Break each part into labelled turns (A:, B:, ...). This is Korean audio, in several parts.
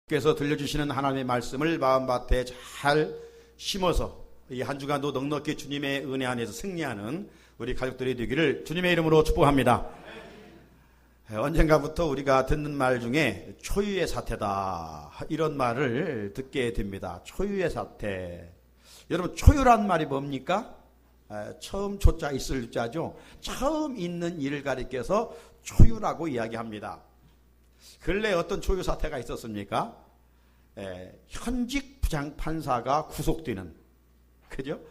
A: 께서 들려주시는 하나님의 말씀을 마음밭에 잘 심어서 이 한 주간도 넉넉히 주님의 은혜 안에서 승리하는 우리 가족들이 되기를 주님의 이름으로 축복합니다. 언젠가부터 우리가 듣는 말 중에 초유의 사태다, 이런 말을 듣게 됩니다. 초유의 사태. 여러분, 초유란 말이 뭡니까? 처음 초자 있을 자죠. 처음 있는 일을 가리켜서 초유라고 이야기합니다. 근래 어떤 초유 사태가 있었습니까? 현직 부장판사가 구속되는, 그죠?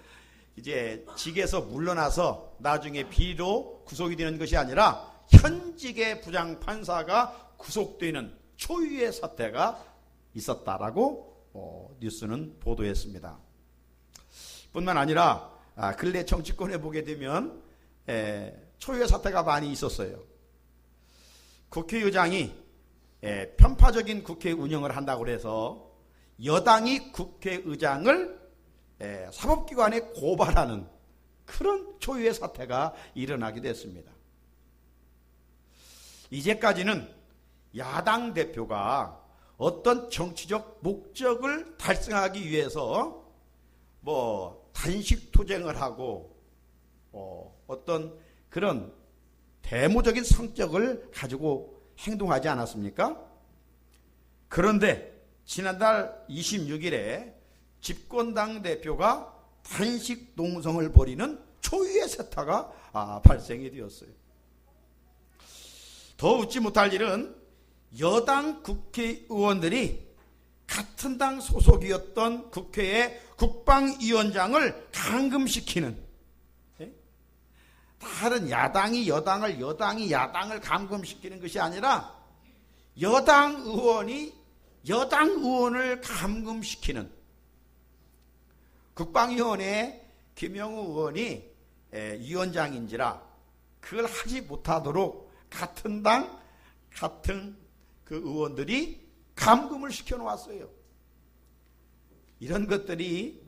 A: 이제 직에서 물러나서 나중에 비로 구속이 되는 것이 아니라 현직의 부장판사가 구속되는 초유의 사태가 있었다라고 뉴스는 보도했습니다. 뿐만 아니라 근래 정치권에 보게 되면 초유의 사태가 많이 있었어요. 국회의장이 편파적인 국회 운영을 한다고 해서 여당이 국회의장을 사법기관에 고발하는 그런 초유의 사태가 일어나기도 했습니다. 이제까지는 야당 대표가 어떤 정치적 목적을 달성하기 위해서 단식 투쟁을 하고 어떤 그런 대모적인 성격을 가지고 행동하지 않았습니까? 그런데 지난달 26일에 집권당 대표가 단식 농성을 벌이는 초유의 사태가 발생이 되었어요. 더 웃지 못할 일은 여당 국회의원들이 같은 당 소속이었던 국회의 국방위원장을 감금시키는, 다른 야당이 여당을, 여당이 야당을 감금시키는 것이 아니라 여당 의원이 여당 의원을 감금시키는, 국방위원회 김영우 의원이 위원장인지라 그걸 하지 못하도록 같은 당, 같은 그 의원들이 감금을 시켜놓았어요. 이런 것들이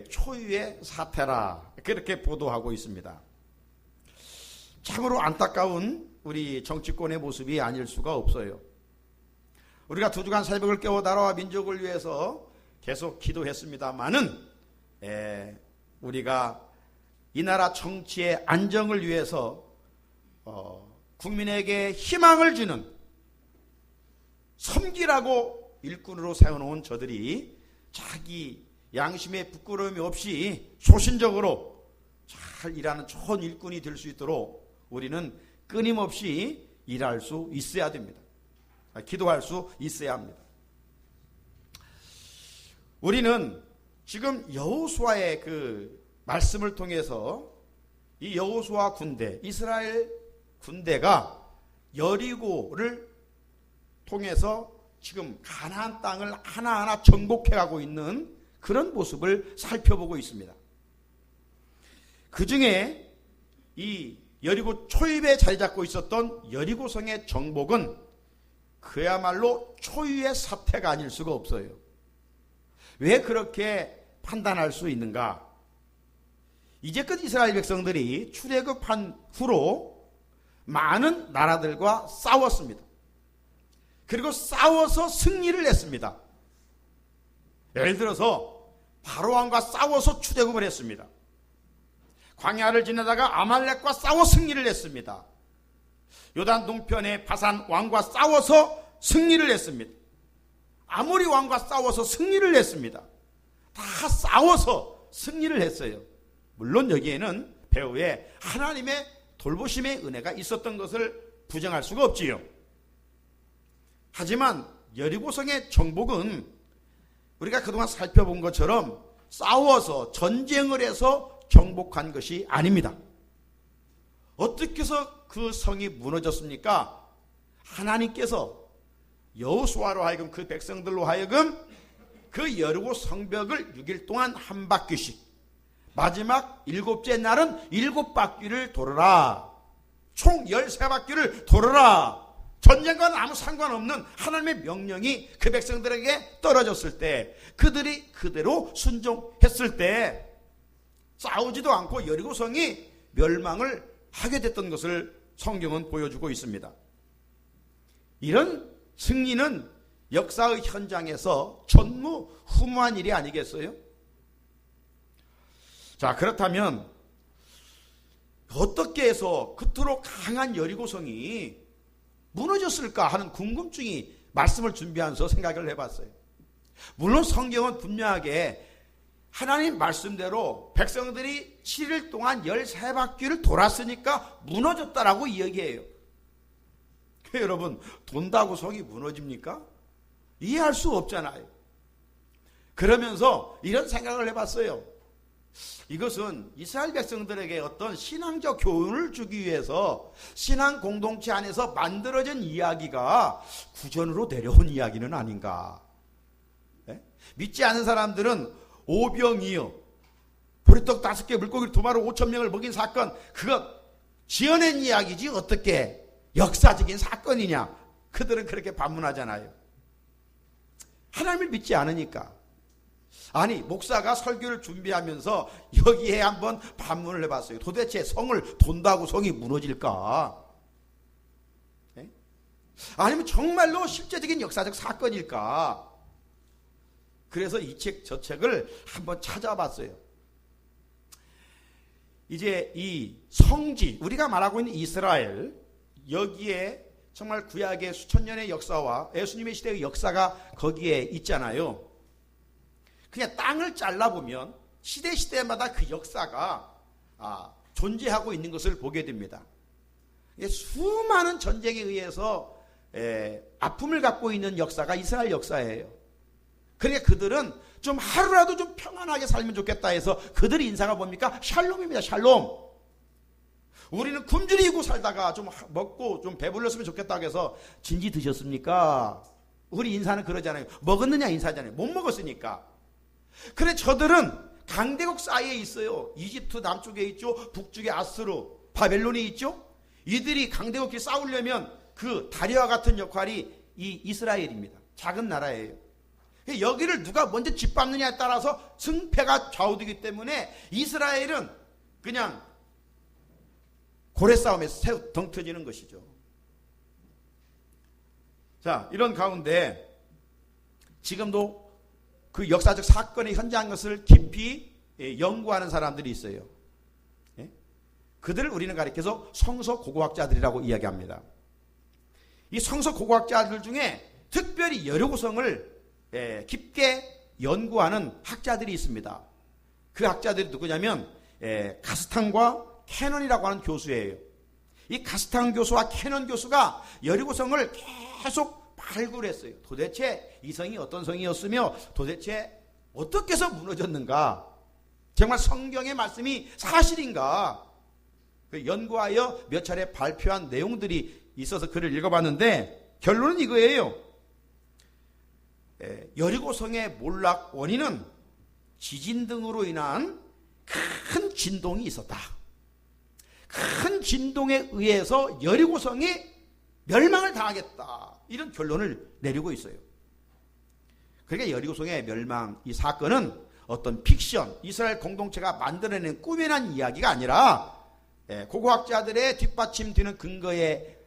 A: 초유의 사태라, 그렇게 보도하고 있습니다. 참으로 안타까운 우리 정치권의 모습이 아닐 수가 없어요. 우리가 2주간 새벽을 깨워 나라와 민족을 위해서 계속 기도했습니다마는 우리가 이 나라 정치의 안정을 위해서 국민에게 희망을 주는 섬기라고 일꾼으로 세워놓은 저들이 자기 양심에 부끄러움이 없이 소신적으로 잘 일하는 좋은 일꾼이 될 수 있도록 우리는 끊임없이 일할 수 있어야 됩니다. 기도할 수 있어야 합니다. 우리는 지금 여호수아의 그 말씀을 통해서 이 여호수아 군대, 이스라엘 군대가 여리고를 통해서 지금 가나안 땅을 하나하나 정복해가고 있는 그런 모습을 살펴보고 있습니다. 그 중에 이 여리고 초입에 자리 잡고 있었던 여리고성의 정복은 그야말로 초유의 사태가 아닐 수가 없어요. 왜 그렇게 판단할 수 있는가? 이제껏 이스라엘 백성들이 출애굽한 후로 많은 나라들과 싸웠습니다. 그리고 싸워서 승리를 했습니다. 예를 들어서 바로왕과 싸워서 출애굽을 했습니다. 광야를 지나다가 아말렉과 싸워 승리를 했습니다. 요단 동편의 바산 왕과 싸워서 승리를 했습니다. 아모리 왕과 싸워서 승리를 했습니다. 다 싸워서 승리를 했어요. 물론 여기에는 배후에 하나님의 돌보심의 은혜가 있었던 것을 부정할 수가 없지요. 하지만 여리고성의 정복은 우리가 그동안 살펴본 것처럼 싸워서 전쟁을 해서 정복한 것이 아닙니다. 어떻게 해서 그 성이 무너졌습니까? 하나님께서 여호수아로 하여금 그 백성들로 하여금 그 여리고 성벽을 6일 동안 한 바퀴씩, 마지막 7째 날은 7바퀴를 돌아라, 총 13바퀴를 돌아라, 전쟁과는 아무 상관없는 하나님의 명령이 그 백성들에게 떨어졌을 때, 그들이 그대로 순종했을 때 싸우지도 않고 여리고성이 멸망을 하게 됐던 것을 성경은 보여주고 있습니다. 이런 승리는 역사의 현장에서 전무후무한 일이 아니겠어요? 자, 그렇다면 어떻게 해서 그토록 강한 여리고성이 무너졌을까 하는 궁금증이 말씀을 준비하면서 생각을 해봤어요. 물론 성경은 분명하게 하나님 말씀대로 백성들이 7일 동안 13바퀴를 돌았으니까 무너졌다라고 이야기해요. 여러분, 돈다고 성이 무너집니까? 이해할 수 없잖아요. 그러면서 이런 생각을 해봤어요. 이것은 이스라엘 백성들에게 어떤 신앙적 교훈을 주기 위해서 신앙 공동체 안에서 만들어진 이야기가 구전으로 내려온 이야기는 아닌가. 네? 믿지 않은 사람들은 오병이어 보리떡 5개 물고기 2마리 5,000명을 먹인 사건, 그것 지어낸 이야기지 어떻게 역사적인 사건이냐. 그들은 그렇게 반문하잖아요. 하나님을 믿지 않으니까. 아니, 목사가 설교를 준비하면서 여기에 한번 반문을 해봤어요. 도대체 성을 돈다고 성이 무너질까? 네? 아니면 정말로 실제적인 역사적 사건일까? 그래서 이 책 저 책을 한번 찾아봤어요. 이제 이 성지, 우리가 말하고 있는 이스라엘, 여기에 정말 구약의 수천 년의 역사와 예수님의 시대의 역사가 거기에 있잖아요. 그냥 땅을 잘라보면 시대마다 그 역사가 존재하고 있는 것을 보게 됩니다. 수많은 전쟁에 의해서 아픔을 갖고 있는 역사가 이스라엘 역사예요. 그러니까 그들은 좀 하루라도 좀 평안하게 살면 좋겠다 해서 그들의 인사가 뭡니까? 샬롬입니다. 샬롬. 우리는 굶주리 입고 살다가 좀 먹고 좀 배불렀으면 좋겠다고 해서 진지 드셨습니까? 우리 인사는 그러잖아요. 먹었느냐 인사잖아요. 못 먹었으니까. 그래, 저들은 강대국 사이에 있어요. 이집트 남쪽에 있죠. 북쪽에 아스루, 바벨론이 있죠. 이들이 강대국끼리 싸우려면 그 다리와 같은 역할이 이 이스라엘입니다. 작은 나라예요. 여기를 누가 먼저 짓밟느냐에 따라서 승패가 좌우되기 때문에 이스라엘은 그냥 고래싸움에서 덩 터지는 것이죠. 자, 이런 가운데 지금도 그 역사적 사건의 현장 것을 깊이 연구하는 사람들이 있어요. 그들을 우리는 가리켜서 성서고고학자들이라고 이야기합니다. 이 성서고고학자들 중에 특별히 여리고성을 깊게 연구하는 학자들이 있습니다. 그 학자들이 누구냐면 가스탄과 캐논이라고 하는 교수예요. 이 가스탄 교수와 캐논 교수가 여리고성을 계속 발굴했어요. 도대체 이 성이 어떤 성이었으며 도대체 어떻게 해서 무너졌는가? 정말 성경의 말씀이 사실인가? 연구하여 몇 차례 발표한 내용들이 있어서 글을 읽어봤는데 결론은 이거예요. 여리고성의 몰락 원인은 지진 등으로 인한 큰 진동이 있었다. 큰 진동에 의해서 여리고성이 멸망을 당하겠다. 이런 결론을 내리고 있어요. 그러니까 여리고성의 멸망, 이 사건은 어떤 픽션, 이스라엘 공동체가 만들어낸 꾸며낸 이야기가 아니라 고고학자들의 뒷받침되는 근거의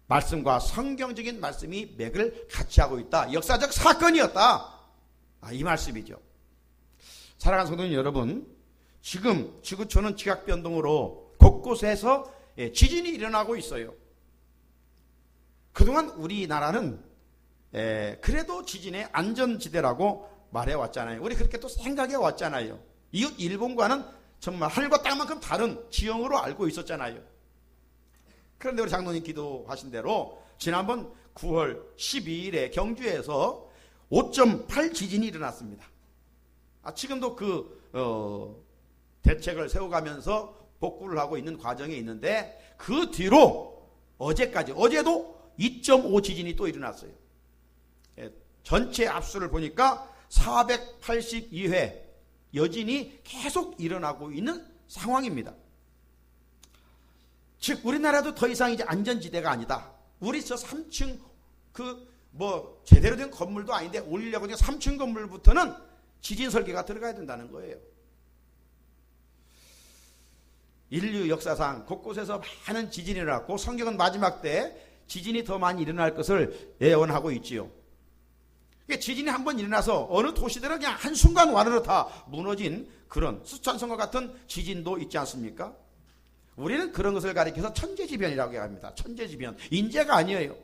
A: 말씀과 성경적인 말씀이 맥을 같이 하고 있다. 역사적 사건이었다. 이 말씀이죠. 사랑하는 성도님 여러분, 지금 지구촌은 지각변동으로 곳곳에서 지진이 일어나고 있어요. 그동안 우리나라는 그래도 지진의 안전지대라고 말해왔잖아요. 우리 그렇게 또 생각해 왔잖아요. 이웃 일본과는 정말 하늘과 땅만큼 다른 지형으로 알고 있었잖아요. 그런데 우리 장로님 기도하신 대로 지난번 9월 12일에 경주에서 5.8 지진이 일어났습니다. 지금도 그 대책을 세워가면서 복구를 하고 있는 과정에 있는데 그 뒤로 어제도 2.5 지진이 또 일어났어요. 전체 압수를 보니까 482회 여진이 계속 일어나고 있는 상황입니다. 즉 우리나라도 더 이상 이제 안전지대가 아니다. 우리 저 3층 제대로 된 건물도 아닌데 올리려고 하는 3층 건물부터는 지진 설계가 들어가야 된다는 거예요. 인류 역사상 곳곳에서 많은 지진이 일어났고 성경은 마지막 때 지진이 더 많이 일어날 것을 예언하고 있지요. 지진이 한번 일어나서 어느 도시들은 그냥 한순간 완으로 다 무너진 그런 수천성과 같은 지진도 있지 않습니까? 우리는 그런 것을 가리켜서 천재지변이라고 합니다. 천재지변. 인재가 아니에요.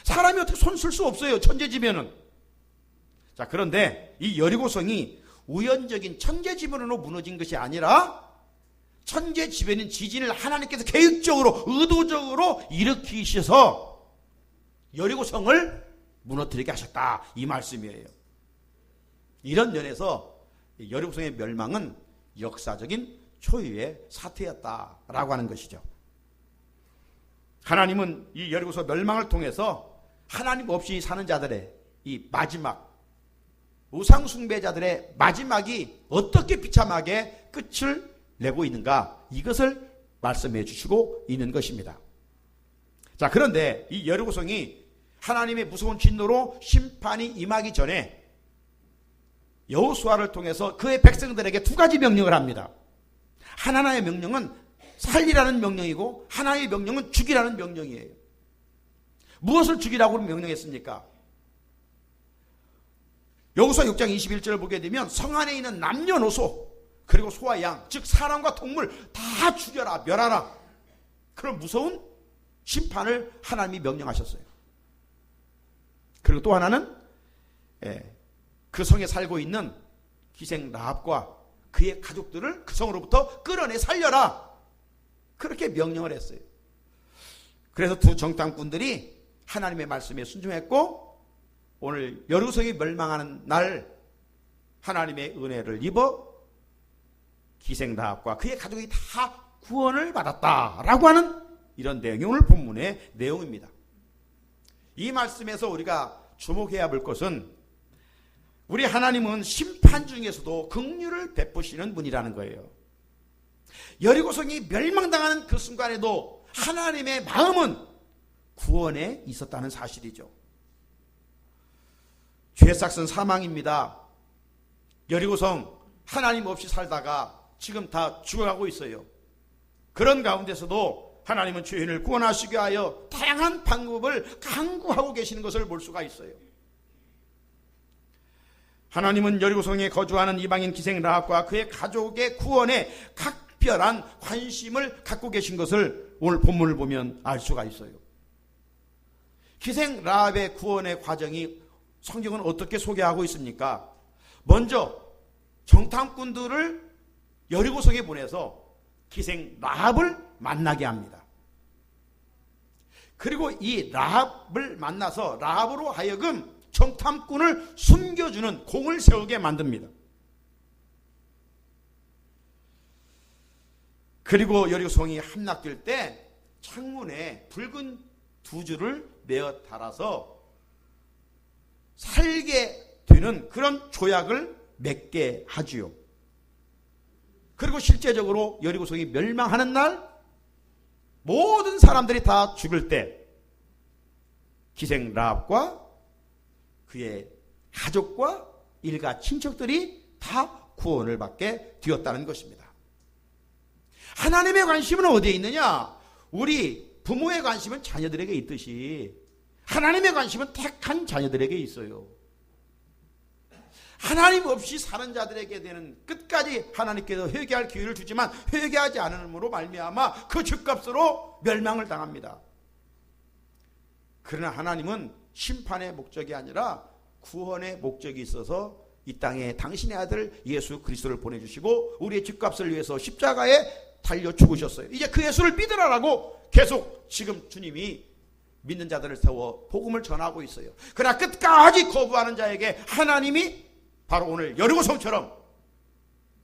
A: 사람이 어떻게 손 쓸 수 없어요. 천재지변은. 자, 그런데 이 여리고성이 우연적인 천재지변으로 무너진 것이 아니라 천재지변인 지진을 하나님께서 계획적으로 의도적으로 일으키셔서 여리고성을 무너뜨리게 하셨다, 이 말씀이에요. 이런 면에서 여리고성의 멸망은 역사적인 초유의 사태였다라고 하는 것이죠. 하나님은 이 여리고성 멸망을 통해서 하나님 없이 사는 자들의 이 마지막, 우상숭배자들의 마지막이 어떻게 비참하게 끝을 내고 있는가, 이것을 말씀해 주시고 있는 것입니다. 자, 그런데 이 여리고성이 하나님의 무서운 진노로 심판이 임하기 전에 여호수아를 통해서 그의 백성들에게 두 가지 명령을 합니다. 하나님의 명령은 살리라는 명령이고 하나님의 명령은 죽이라는 명령이에요. 무엇을 죽이라고 명령했습니까? 여호수아 6장 21절을 보게 되면 성 안에 있는 남녀노소 그리고 소와 양, 즉 사람과 동물 다 죽여라, 멸하라, 그런 무서운 심판을 하나님이 명령하셨어요. 그리고 또 하나는 그 성에 살고 있는 기생 라합과 그의 가족들을 그 성으로부터 끌어내 살려라, 그렇게 명령을 했어요. 그래서 두 정탐꾼들이 하나님의 말씀에 순종했고 오늘 여리고성이 멸망하는 날 하나님의 은혜를 입어 기생 라합과 그의 가족이 다 구원을 받았다라고 하는 이런 내용이 오늘 본문의 내용입니다. 이 말씀에서 우리가 주목해야 할 것은 우리 하나님은 심판 중에서도 긍휼을 베푸시는 분이라는 거예요. 여리고성이 멸망당하는 그 순간에도 하나님의 마음은 구원에 있었다는 사실이죠. 죄 삭은 사망입니다. 여리고성 하나님 없이 살다가 지금 다 죽어가고 있어요. 그런 가운데서도 하나님은 죄인을 구원하시기 위하여 다양한 방법을 강구하고 계시는 것을 볼 수가 있어요. 하나님은 여리고성에 거주하는 이방인 기생 라합과 그의 가족의 구원에 각별한 관심을 갖고 계신 것을 오늘 본문을 보면 알 수가 있어요. 기생 라합의 구원의 과정이 성경은 어떻게 소개하고 있습니까? 먼저 정탐꾼들을 여리고성에 보내서 기생 라합을 만나게 합니다. 그리고 이 라합을 만나서 라합으로 하여금 정탐꾼을 숨겨주는 공을 세우게 만듭니다. 그리고 여리고성이 함락될 때 창문에 붉은 두 줄을 메어 달아서 살게 되는 그런 조약을 맺게 하지요. 그리고 실제적으로 여리고성이 멸망하는 날 모든 사람들이 다 죽을 때 기생 라합과 그의 가족과 일가 친척들이 다 구원을 받게 되었다는 것입니다. 하나님의 관심은 어디에 있느냐? 우리 부모의 관심은 자녀들에게 있듯이 하나님의 관심은 택한 자녀들에게 있어요. 하나님 없이 사는 자들에게 되는 끝까지 하나님께서 회개할 기회를 주지만 회개하지 않음으로 말미암아 그 죄값으로 멸망을 당합니다. 그러나 하나님은 심판의 목적이 아니라 구원의 목적이 있어서 이 땅에 당신의 아들 예수 그리스도를 보내주시고 우리의 죄값을 위해서 십자가에 달려 죽으셨어요. 이제 그 예수를 믿으라라고 계속 지금 주님이 믿는 자들을 세워 복음을 전하고 있어요. 그러나 끝까지 거부하는 자에게 하나님이 바로 오늘 여리고성처럼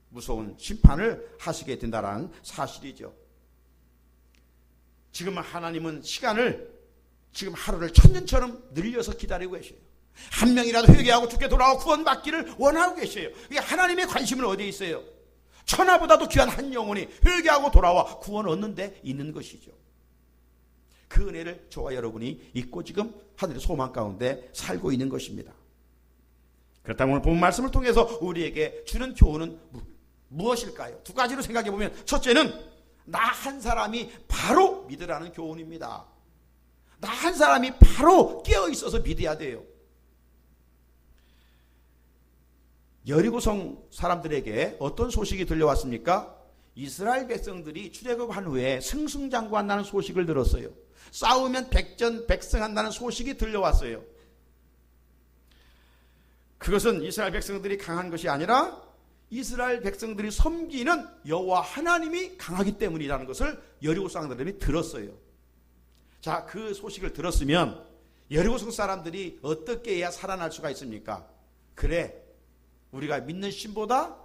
A: 무서운 심판을 하시게 된다는 사실이죠. 지금 하나님은 시간을 지금 하루를 천년처럼 늘려서 기다리고 계셔요. 한 명이라도 회개하고 죽게 돌아와 구원받기를 원하고 계셔요. 이게 하나님의 관심은 어디에 있어요? 천하보다도 귀한 한 영혼이 회개하고 돌아와 구원 얻는 데 있는 것이죠. 그 은혜를 저와 여러분이 잊고 지금 하늘의 소망 가운데 살고 있는 것입니다. 그렇다면 오늘 본 말씀을 통해서 우리에게 주는 교훈은 무엇일까요? 두 가지로 생각해 보면, 첫째는 나 한 사람이 바로 믿으라는 교훈입니다. 나 한 사람이 바로 깨어 있어서 믿어야 돼요. 여리고성 사람들에게 어떤 소식이 들려왔습니까? 이스라엘 백성들이 출애굽한 후에 승승장구한다는 소식을 들었어요. 싸우면 백전백승한다는 소식이 들려왔어요. 그것은 이스라엘 백성들이 강한 것이 아니라 이스라엘 백성들이 섬기는 여호와 하나님이 강하기 때문이라는 것을 여리고 사람들이 들었어요. 자, 그 소식을 들었으면 여리고성 사람들이 어떻게 해야 살아날 수가 있습니까? 그래, 우리가 믿는 신보다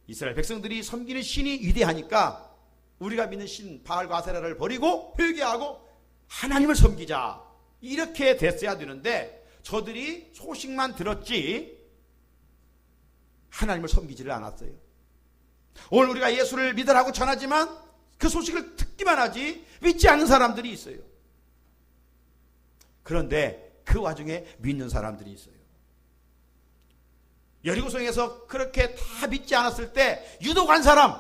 A: 이스라엘 백성들이 섬기는 신이 위대하니까 우리가 믿는 신 바알과 아세라를 버리고 회개하고 하나님을 섬기자, 이렇게 됐어야 되는데 저들이 소식만 들었지 하나님을 섬기지를 않았어요. 오늘 우리가 예수를 믿으라고 전하지만 그 소식을 듣기만 하지 믿지 않는 사람들이 있어요. 그런데 그 와중에 믿는 사람들이 있어요. 여리고성에서 그렇게 다 믿지 않았을 때 유독 한 사람,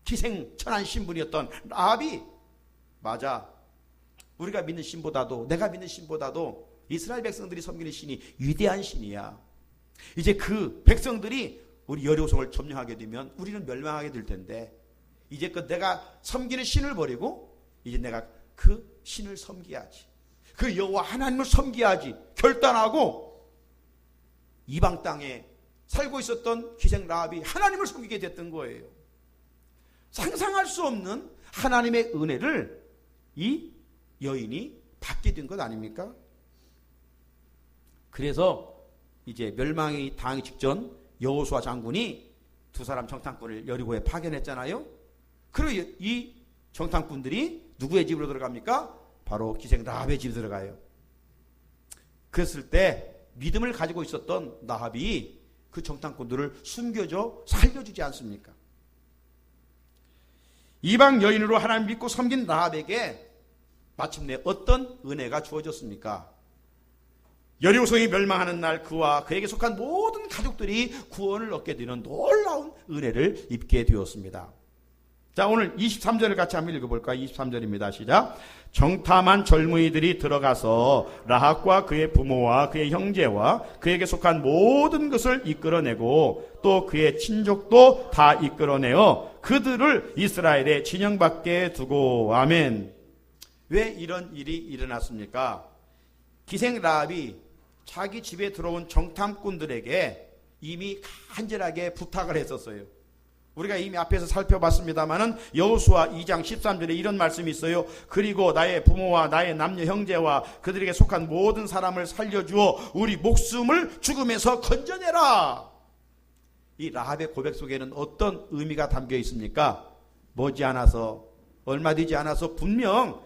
A: 기생천한 신분이었던 라합이, 맞아, 우리가 믿는 신보다도, 내가 믿는 신보다도 이스라엘 백성들이 섬기는 신이 위대한 신이야. 이제 그 백성들이 우리 여리고성을 점령하게 되면 우리는 멸망하게 될 텐데 이제껏 내가 섬기는 신을 버리고 이제 내가 그 신을 섬겨야지, 그 여호와 하나님을 섬겨야지 결단하고 이방 땅에 살고 있었던 기생 라합이 하나님을 섬기게 됐던 거예요. 상상할 수 없는 하나님의 은혜를 이 여인이 받게 된 것 아닙니까? 그래서 이제 멸망이 당하기 직전 여호수아 장군이 두 사람 정탐꾼을 여리고에 파견했잖아요. 그리고 이 정탐꾼들이 누구의 집으로 들어갑니까? 바로 기생 라합의 집에 들어가요. 그랬을 때 믿음을 가지고 있었던 라합이 그 정탐꾼들을 숨겨줘 살려주지 않습니까? 이방 여인으로 하나님 믿고 섬긴 라합에게 마침내 어떤 은혜가 주어졌습니까? 여리고성이 멸망하는 날 그와 그에게 속한 모든 가족들이 구원을 얻게 되는 놀라운 은혜를 입게 되었습니다. 자, 오늘 23절을 같이 한번 읽어볼까요? 23절입니다. 시작. 정탐한 젊은이들이 들어가서 라합과 그의 부모와 그의 형제와 그에게 속한 모든 것을 이끌어내고 또 그의 친족도 다 이끌어내어 그들을 이스라엘의 진영 밖에 두고. 아멘. 왜 이런 일이 일어났습니까? 기생 라합이 자기 집에 들어온 정탐꾼들에게 이미 간절하게 부탁을 했었어요. 우리가 이미 앞에서 살펴봤습니다마는 여호수아 2장 13절에 이런 말씀이 있어요. 그리고 나의 부모와 나의 남녀 형제와 그들에게 속한 모든 사람을 살려주어 우리 목숨을 죽음에서 건져내라. 이 라합의 고백 속에는 어떤 의미가 담겨 있습니까? 머지않아서, 얼마 되지 않아서 분명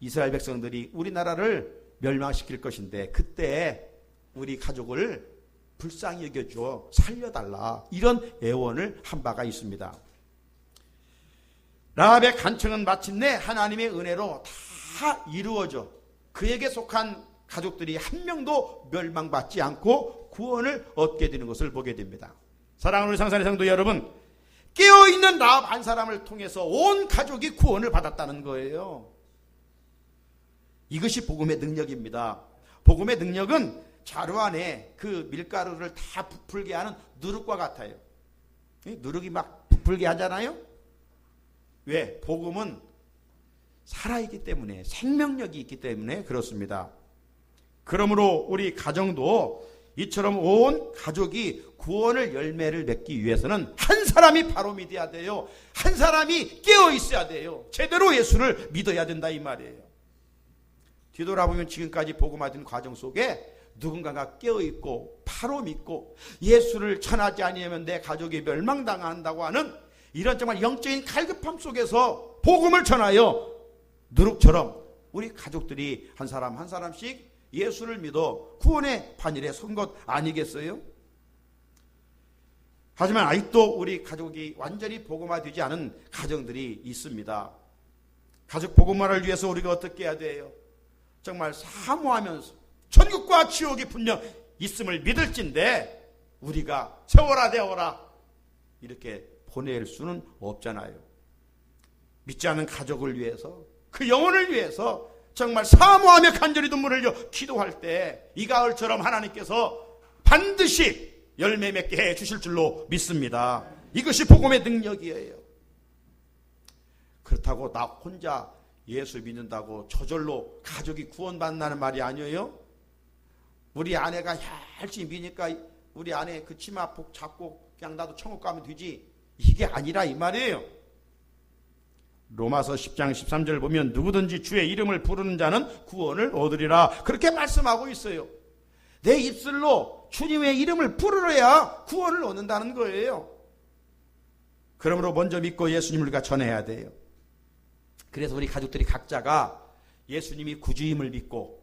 A: 이스라엘 백성들이 우리나라를 멸망시킬 것인데 그때 우리 가족을 불쌍히 여겨줘 살려달라, 이런 애원을 한 바가 있습니다. 라합의 간청은 마침내 하나님의 은혜로 다 이루어져 그에게 속한 가족들이 한 명도 멸망받지 않고 구원을 얻게 되는 것을 보게 됩니다. 사랑하는 우리 상산의 성도 여러분, 깨어있는 라합 한 사람을 통해서 온 가족이 구원을 받았다는 거예요. 이것이 복음의 능력입니다. 복음의 능력은 자루 안에 그 밀가루를 다 부풀게 하는 누룩과 같아요. 누룩이 막 부풀게 하잖아요. 왜? 복음은 살아있기 때문에, 생명력이 있기 때문에 그렇습니다. 그러므로 우리 가정도 이처럼 온 가족이 구원을 열매를 맺기 위해서는 한 사람이 바로 믿어야 돼요. 한 사람이 깨어 있어야 돼요. 제대로 예수를 믿어야 된다 이 말이에요. 뒤돌아보면 지금까지 복음화된 과정 속에 누군가가 깨어있고 바로 믿고 예수를 전하지 아니하면 내 가족이 멸망당한다고 하는 이런 정말 영적인 갈급함 속에서 복음을 전하여 누룩처럼 우리 가족들이 한 사람 한 사람씩 예수를 믿어 구원의 반열에 선 것 아니겠어요? 하지만 아직도 우리 가족이 완전히 복음화되지 않은 가정들이 있습니다. 가족 복음화를 위해서 우리가 어떻게 해야 돼요? 정말 사모하면서 천국과 지옥이 분명 있음을 믿을진데 우리가 세워라 되어라 이렇게 보낼 수는 없잖아요. 믿지 않는 가족을 위해서, 그 영혼을 위해서 정말 사모하며 간절히 눈물을 흘려 기도할 때 이 가을처럼 하나님께서 반드시 열매 맺게 해 주실 줄로 믿습니다. 이것이 복음의 능력이에요. 그렇다고 나 혼자 예수 믿는다고 저절로 가족이 구원받는다는 말이 아니에요. 우리 아내가 열심히 믿으니까 우리 아내 그 치마폭 잡고 그냥 나도 천국 가면 되지, 이게 아니라 이 말이에요. 로마서 10장 13절을 보면 누구든지 주의 이름을 부르는 자는 구원을 얻으리라, 그렇게 말씀하고 있어요. 내 입술로 주님의 이름을 부르러야 구원을 얻는다는 거예요. 그러므로 먼저 믿고 예수님을 우리가 전해야 돼요. 그래서 우리 가족들이 각자가 예수님이 구주임을 믿고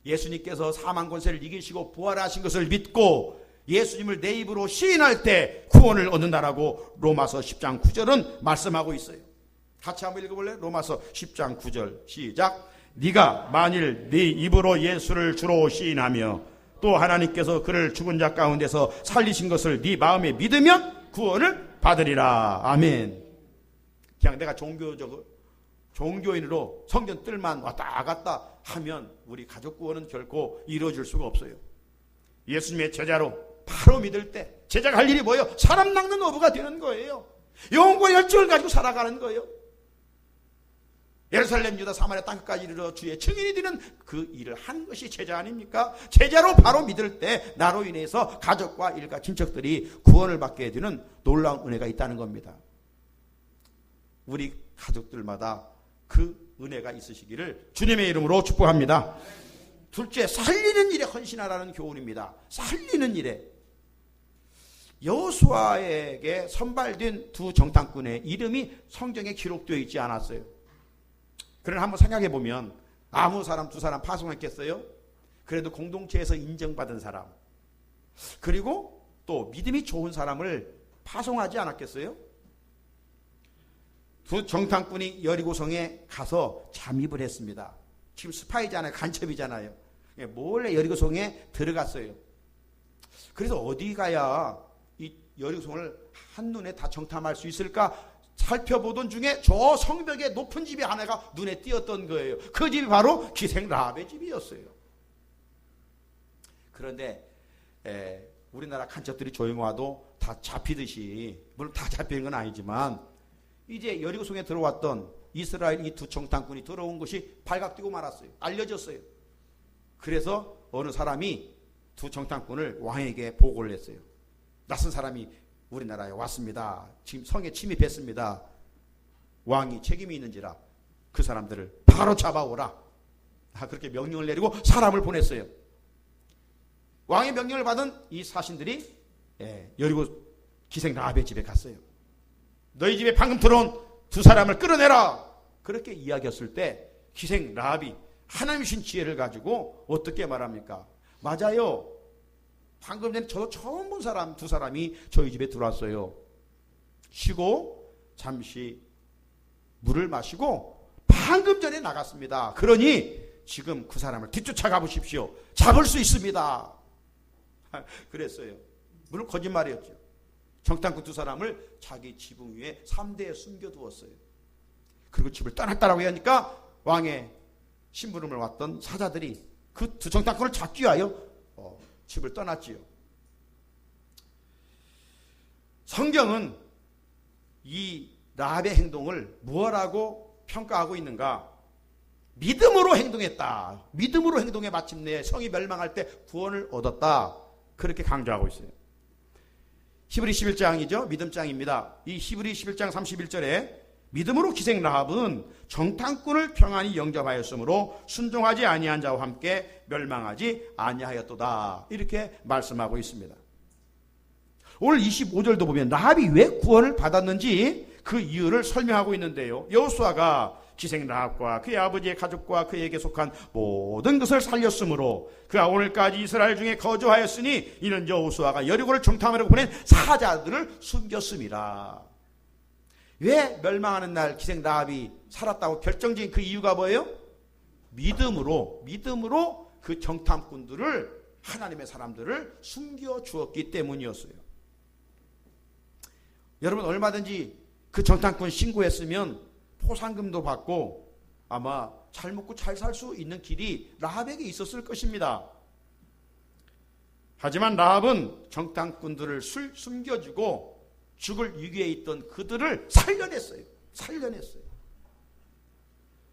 A: 예수님께서 사망 권세를 이기시고 부활하신 것을 믿고 예수님을 내 입으로 시인할 때 구원을 얻는다라고 로마서 10장 9절은 말씀하고 있어요. 같이 한번 읽어볼래요? 로마서 10장 9절 시작. 네가 만일 네 입으로 예수를 주로 시인하며 또 하나님께서 그를 죽은 자 가운데서 살리신 것을 네 마음에 믿으면 구원을 받으리라. 아멘. 그냥 내가 종교인으로 성전 뜰만 왔다 갔다 하면 우리 가족 구원은 결코 이루어질 수가 없어요. 예수님의 제자로 바로 믿을 때 제자가 할 일이 뭐예요? 사람 낚는 어부가 되는 거예요. 영혼과 열정을 가지고 살아가는 거예요. 예루살렘, 유다, 사마리아 땅까지 이르러 주의 증인이 되는 그 일을 한 것이 제자 아닙니까? 제자로 바로 믿을 때 나로 인해서 가족과 일가 친척들이 구원을 받게 되는 놀라운 은혜가 있다는 겁니다. 우리 가족들마다 그 은혜가 있으시기를 주님의 이름으로 축복합니다. 둘째, 살리는 일에 헌신하라는 교훈입니다. 살리는 일에. 여호수아에게 선발된 두 정탐꾼의 이름이 성경에 기록되어 있지 않았어요. 그러나 한번 생각해 보면 아무 사람 두 사람 파송했겠어요? 그래도 공동체에서 인정받은 사람, 그리고 또 믿음이 좋은 사람을 파송하지 않았겠어요? 두 정탐꾼이 여리고성에 가서 잠입을 했습니다. 지금 스파이잖아요. 간첩이잖아요. 몰래 여리고성에 들어갔어요. 그래서 어디 가야 이 여리고성을 한눈에 다 정탐할 수 있을까 살펴보던 중에 저 성벽의 높은 집이 하나가 눈에 띄었던 거예요. 그 집이 바로 기생 라합의 집이었어요. 그런데 우리나라 간첩들이 조용와도 다 잡히듯이, 물론 다 잡히는 건 아니지만 이제 여리고성에 들어왔던 이스라엘 이 두 정탐꾼이 들어온 것이 발각되고 말았어요. 알려졌어요. 그래서 어느 사람이 두 정탐꾼을 왕에게 보고를 했어요. 낯선 사람이 우리나라에 왔습니다. 지금 성에 침입했습니다. 왕이 책임이 있는지라 그 사람들을 바로 잡아오라. 그렇게 명령을 내리고 사람을 보냈어요. 왕의 명령을 받은 이 사신들이 여리고 기생 라합의 집에 갔어요. 너희 집에 방금 들어온 두 사람을 끌어내라. 그렇게 이야기했을 때 기생 라합이 하나님 주신 지혜를 가지고 어떻게 말합니까? 맞아요. 방금 전에 저도 처음 본 사람 두 사람이 저희 집에 들어왔어요. 쉬고 잠시 물을 마시고 방금 전에 나갔습니다. 그러니 지금 그 사람을 뒤쫓아가 보십시오. 잡을 수 있습니다. 그랬어요. 물론 거짓말이었죠. 정탐꾼 두 사람을 자기 지붕 위에 3대에 숨겨두었어요. 그리고 집을 떠났다라고 하니까 왕의 심부름을 왔던 사자들이 그 두 정탐꾼을 잡기 위하여 집을 떠났지요. 성경은 이 라합의 행동을 무엇라고 평가하고 있는가? 믿음으로 행동했다. 믿음으로 행동해 마침내 성이 멸망할 때 구원을 얻었다. 그렇게 강조하고 있어요. 히브리 11장이죠. 믿음장입니다. 이 히브리 11장 31절에 믿음으로 기생 라합은 정탐꾼을 평안히 영접하였으므로 순종하지 아니한 자와 함께 멸망하지 아니하였도다. 이렇게 말씀하고 있습니다. 오늘 25절도 보면 라합이 왜 구원을 받았는지 그 이유를 설명하고 있는데요. 여호수아가 기생 라합과 그의 아버지의 가족과 그에게 속한 모든 것을 살렸으므로 그가 오늘까지 이스라엘 중에 거주하였으니 이는 여호수아가 여리고를 정탐하려고 보낸 사자들을 숨겼음이라. 왜 멸망하는 날 기생 라합이 살았다고 결정적인 그 이유가 뭐예요? 믿음으로 그 정탐꾼들을, 하나님의 사람들을 숨겨주었기 때문이었어요. 여러분 얼마든지 그 정탐꾼 신고했으면 포상금도 받고 아마 잘 먹고 잘 살 수 있는 길이 라합에게 있었을 것입니다. 하지만 라합은 정탐꾼들을 숨겨주고 죽을 위기에 있던 그들을 살려냈어요.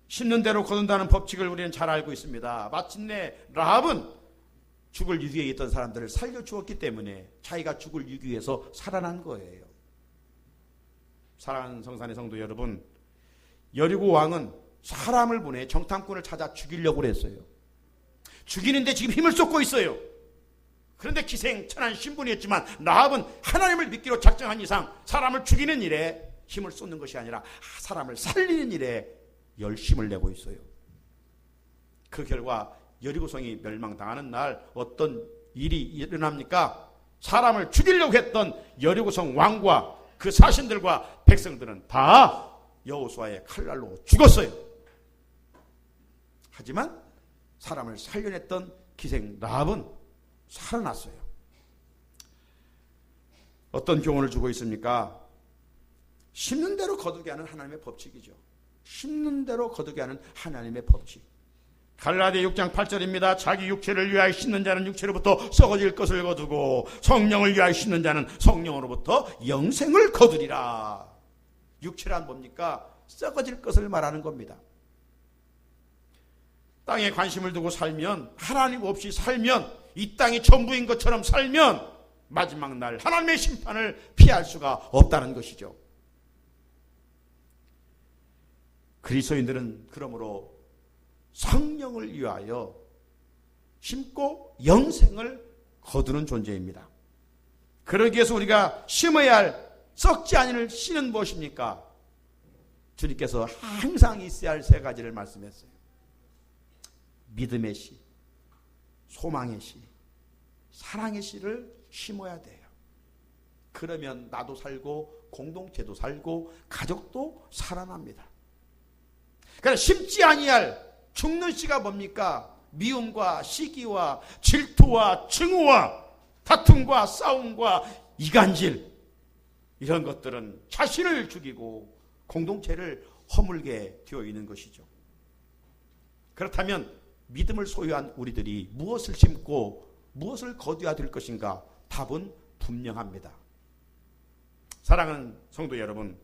A: 심는 대로 거둔다는 법칙을 우리는 잘 알고 있습니다. 마침내 라합은 죽을 위기에 있던 사람들을 살려주었기 때문에 자기가 죽을 위기에서 살아난 거예요. 사랑하는 성산의 성도 여러분, 여리고 왕은 사람을 보내 정탐꾼을 찾아 죽이려고 했어요. 죽이는데 지금 힘을 쏟고 있어요. 그런데 기생천한 신분이었지만 라합은 하나님을 믿기로 작정한 이상 사람을 죽이는 일에 힘을 쏟는 것이 아니라 사람을 살리는 일에 열심을 내고 있어요. 그 결과 여리고성이 멸망당하는 날 어떤 일이 일어납니까? 사람을 죽이려고 했던 여리고성 왕과 그 사신들과 백성들은 다 여호수아의 칼날로 죽었어요. 하지만 사람을 살려냈던 기생 라합은 살아났어요. 어떤 교훈을 주고 있습니까? 심는 대로 거두게 하는 하나님의 법칙이죠. 심는 대로 거두게 하는 하나님의 법칙. 갈라디아 6장 8절입니다. 자기 육체를 위하여 심는 자는 육체로부터 썩어질 것을 거두고 성령을 위하여 심는 자는 성령으로부터 영생을 거두리라. 육체란 뭡니까? 썩어질 것을 말하는 겁니다. 땅에 관심을 두고 살면, 하나님 없이 살면, 이 땅이 전부인 것처럼 살면 마지막 날 하나님의 심판을 피할 수가 없다는 것이죠. 그리스도인들은 그러므로 성령을 위하여 심고 영생을 거두는 존재입니다. 그러기 위해서 우리가 심어야 할 썩지 아니할 씨는 무엇입니까? 주님께서 항상 있어야 할 세 가지를 말씀했어요. 믿음의 씨, 소망의 씨, 사랑의 씨를 심어야 돼요. 그러면 나도 살고 공동체도 살고 가족도 살아납니다. 그러나 심지 아니할 죽는 씨가 뭡니까? 미움과 시기와 질투와 증오와 다툼과 싸움과 이간질, 이런 것들은 자신을 죽이고 공동체를 허물게 되어 있는 것이죠. 그렇다면 믿음을 소유한 우리들이 무엇을 심고 무엇을 거둬야 될 것인가? 답은 분명합니다. 사랑하는 성도 여러분,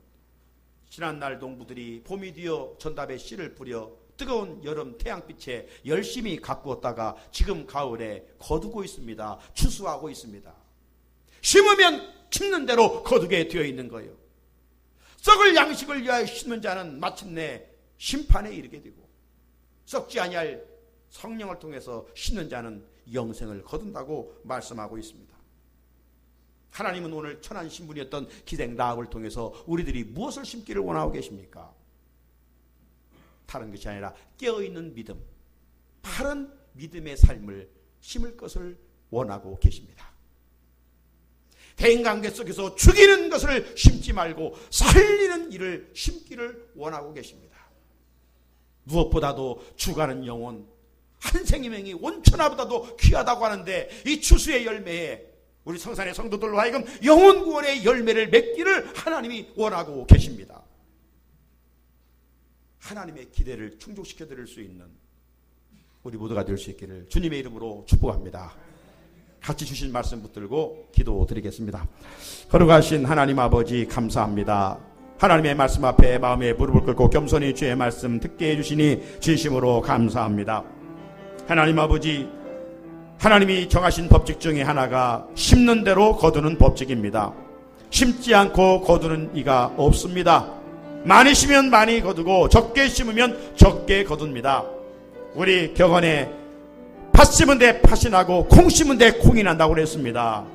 A: 지난날 농부들이 봄이 되어 전답에 씨를 뿌려 뜨거운 여름 태양빛에 열심히 가꾸었다가 지금 가을에 거두고 있습니다. 추수하고 있습니다. 심으면 심는 대로 거두게 되어 있는 거예요. 썩을 양식을 위하여 심는 자는 마침내 심판에 이르게 되고 썩지 아니할 성령을 통해서 심는 자는 영생을 거둔다고 말씀하고 있습니다. 하나님은 오늘 천한 신분이었던 기생 라합을 통해서 우리들이 무엇을 심기를 원하고 계십니까? 다른 것이 아니라 깨어있는 믿음, 바른 믿음의 삶을 심을 것을 원하고 계십니다. 대인관계 속에서 죽이는 것을 심지 말고 살리는 일을 심기를 원하고 계십니다. 무엇보다도 죽어가는 영혼, 한 생명이 온천하보다도 귀하다고 하는데 이 추수의 열매에 우리 성산의 성도들로 하여금 영혼 구원의 열매를 맺기를 하나님이 원하고 계십니다. 하나님의 기대를 충족시켜 드릴 수 있는 우리 모두가 될 수 있기를 주님의 이름으로 축복합니다. 같이 주신 말씀 붙들고 기도드리겠습니다. 거룩하신 하나님 아버지 감사합니다. 하나님의 말씀 앞에 마음에 무릎을 꿇고 겸손히 주의 말씀 듣게 해주시니 진심으로 감사합니다. 하나님 아버지, 하나님이 정하신 법칙 중에 하나가 심는 대로 거두는 법칙입니다. 심지 않고 거두는 이가 없습니다. 많이 심으면 많이 거두고 적게 심으면 적게 거둡니다. 우리 격언에 팥 심은 데 팥이 나고 콩 심은 데 콩이 난다고 그랬습니다.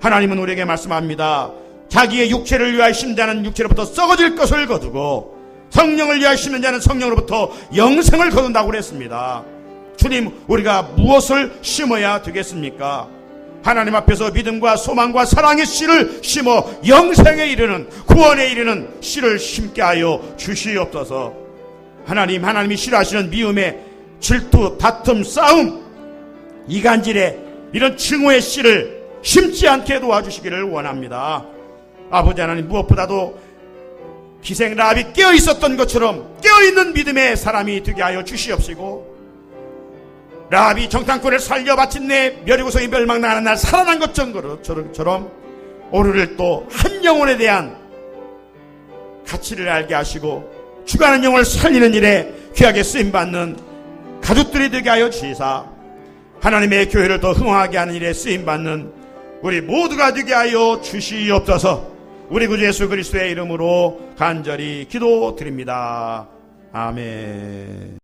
A: 하나님은 우리에게 말씀합니다. 자기의 육체를 위하여 심는 자는 육체로부터 썩어질 것을 거두고 성령을 위하여 심는 자는 성령으로부터 영생을 거둔다고 그랬습니다. 주님, 우리가 무엇을 심어야 되겠습니까? 하나님 앞에서 믿음과 소망과 사랑의 씨를 심어 영생에 이르는, 구원에 이르는 씨를 심게 하여 주시옵소서. 하나님이 싫어하시는 미움에 질투, 다툼, 싸움, 이간질에 이런 증오의 씨를 심지 않게 도와주시기를 원합니다. 아버지 하나님, 무엇보다도 기생 라합이 깨어있었던 것처럼 깨어있는 믿음의 사람이 되게 하여 주시옵시고 라합이 정탐꾼을 살려 바친 내 멸의고성이 멸망당하는 날 살아난 것처럼 오늘을 또 한 영혼에 대한 가치를 알게 하시고 죽어가는 영혼을 살리는 일에 귀하게 쓰임받는 가족들이 되게 하여 주시사 하나님의 교회를 더 흥황하게 하는 일에 쓰임받는 우리 모두가 되게 하여 주시옵소서. 우리 구주 예수 그리스도의 이름으로 간절히 기도드립니다. 아멘.